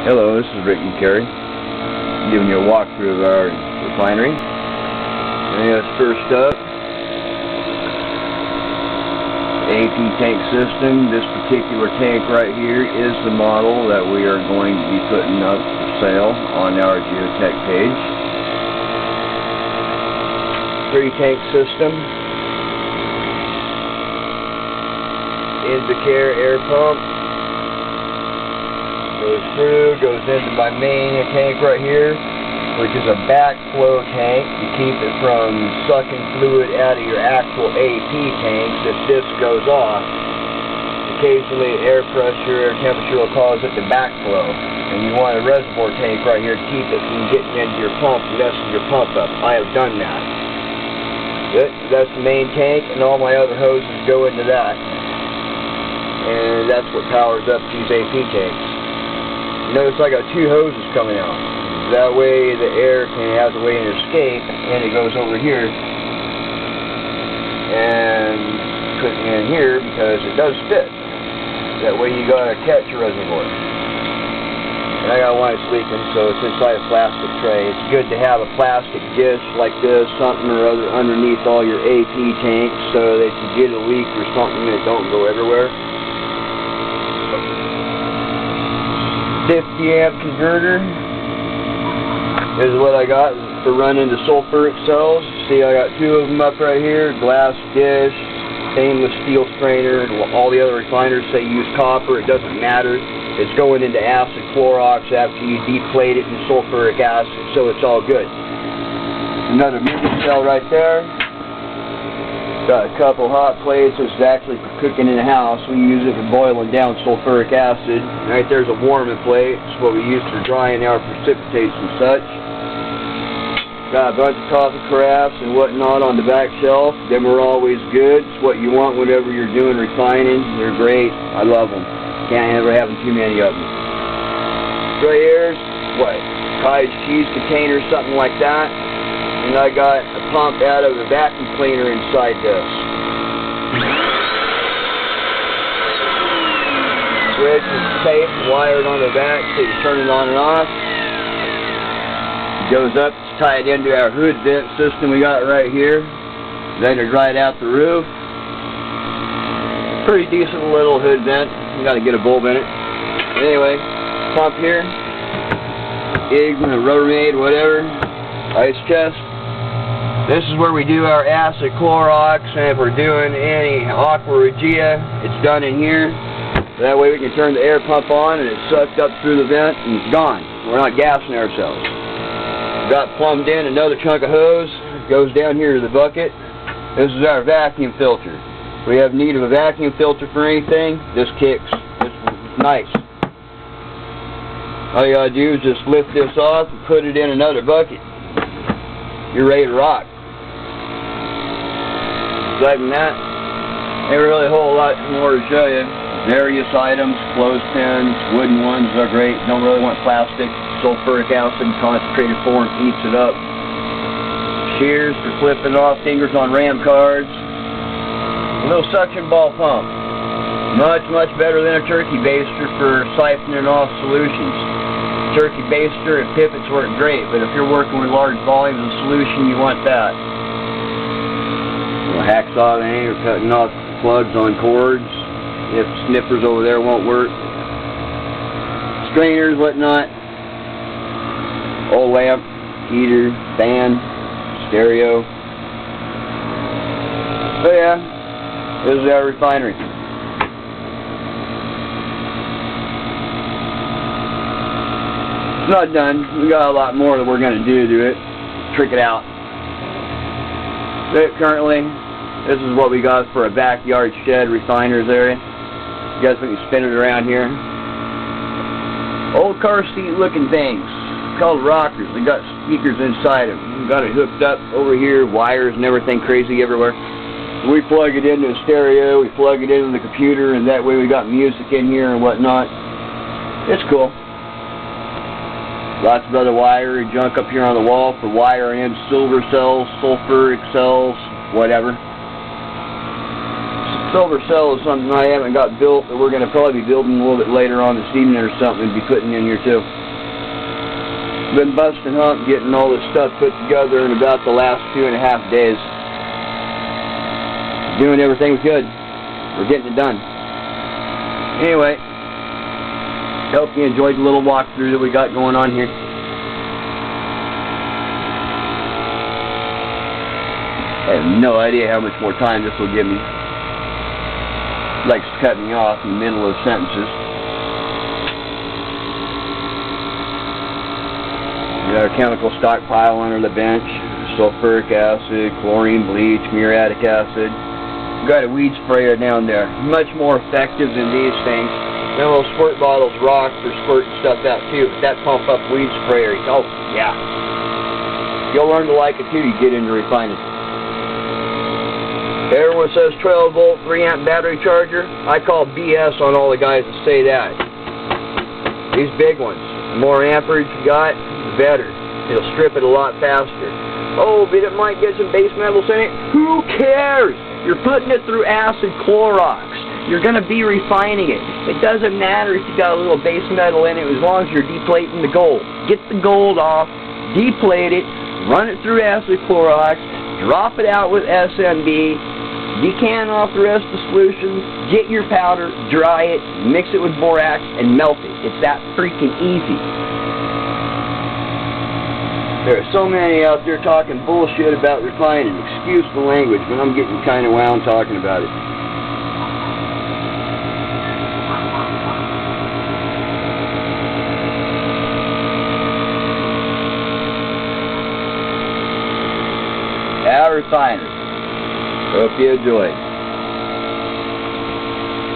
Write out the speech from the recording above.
Hello, this is Rick and Carrie, giving you a walkthrough of our refinery. And first up, AP tank system. This particular tank right here is the model that we are going to be putting up for sale on our geotech page. 3-tank system. Invacare air pump. Goes through, goes into my main tank right here, which is a backflow tank to keep it from sucking fluid out of your actual AP tanks if this goes off. Occasionally air pressure or temperature will cause it to backflow, and you want a reservoir tank right here to keep it from getting into your pump and messing your pump up. I have done that. That's the main tank, and all my other hoses go into that. And that's what powers up these AP tanks. You notice I got 2 hoses coming out. That way the air has a way to escape, and it goes over here and put it in here because it does fit. That way you gotta catch your reservoir. And I got one that's leaking, so it's inside a plastic tray. It's good to have a plastic dish like this, something or other underneath all your AP tanks, so that if you get a leak or something, it don't go everywhere. 50 amp converter is what I got for running the sulfuric cells. See, I got 2 of them up right here, glass dish, stainless steel strainer, and all the other refiners say use copper. It doesn't matter. It's going into acid Clorox after you deplate it in sulfuric acid, so it's all good. Another media cell right there. Got a couple hot plates. This is actually for cooking in the house. We use it for boiling down sulfuric acid. Right there's a warming plate. It's what we use for drying our precipitates and such. Got a bunch of coffee carafes and whatnot on the back shelf. Them are always good. It's what you want whenever you're doing refining. They're great. I love them. Can't ever have too many of them. Right here's what? Cottage cheese container, something like that. And I got a pump out of a vacuum cleaner inside this. Switch is taped, wired on the back, so you turn it on and off. It goes up, it's tied into our hood vent system we got right here. Then it's right out the roof. Pretty decent little hood vent. You gotta get a bulb in it. Anyway, pump here. Igman, a Rubbermaid, whatever. Ice chest. This is where we do our acid Clorox, and if we're doing any aqua regia, it's done in here. That way we can turn the air pump on and it's sucked up through the vent and it's gone. We're not gassing ourselves. Got plumbed in another chunk of hose, goes down here to the bucket. This is our vacuum filter. If we have need of a vacuum filter for anything, this kicks. It's nice. All you gotta do is just lift this off and put it in another bucket. You're ready to rock. Other than that, ain't really a whole lot more to show you. Various items, clothespins, wooden ones are great. Don't really want plastic. Sulfuric acid concentrated form eats it up. Shears for flipping off fingers on RAM cards. A little suction ball pump. Much better than a turkey baster for siphoning off solutions. Turkey baster and pivots work great, but if you're working with large volumes of solution, you want that. A hacksaw thing, or cutting off plugs on cords if snippers over there won't work. Strainers, whatnot. Old lamp, heater, fan, stereo. So yeah, this is our refinery. It's not done. We got a lot more that we're going to do to it. Trick it out. But currently, this is what we got for a backyard shed refiner's area. You guys can spin it around here. Old car seat looking things called rockers. They got speakers inside them. We got it hooked up over here, wires and everything crazy everywhere. We plug it into a stereo, we plug it into the computer, and that way we got music in here and whatnot. It's cool. Lots of other wire junk up here on the wall for wiring in silver cells, sulfuric cells, whatever. Silver cell is something I haven't got built that we're going to probably be building a little bit later on this evening or something and be putting in here too. Been busting up getting all this stuff put together in about the last 2.5 days. Doing everything we could. We're getting it done. Anyway, hope you enjoyed the little walkthrough that we got going on here. I have no idea how much more time this will give me. Likes to cut me off in the middle of sentences. We got our chemical stockpile under the bench. Sulfuric acid, chlorine, bleach, muriatic acid. We've got a weed sprayer down there. Much more effective than these things. Them little squirt bottles rock for squirting stuff out too. But that pump up weed sprayer, oh yeah. You'll learn to like it too, you get into refining. Everyone says 12 volt 3 amp battery charger. I call BS on all the guys that say that. These big ones, the more amperage you got, the better. It'll strip it a lot faster. Oh, but it might get some base metals in it. Who cares? You're putting it through acid Clorox. You're going to be refining it. It doesn't matter if you got a little base metal in it as long as you're deplating the gold. Get the gold off, deplate it, run it through acid Clorox, drop it out with SMB, decan off the rest of the solution, get your powder, dry it, mix it with borax, and melt it. It's that freaking easy. There are so many out there talking bullshit about refining. Excuse the language, but I'm getting kind of wound talking about it. Our Refinery. Hope you enjoyed.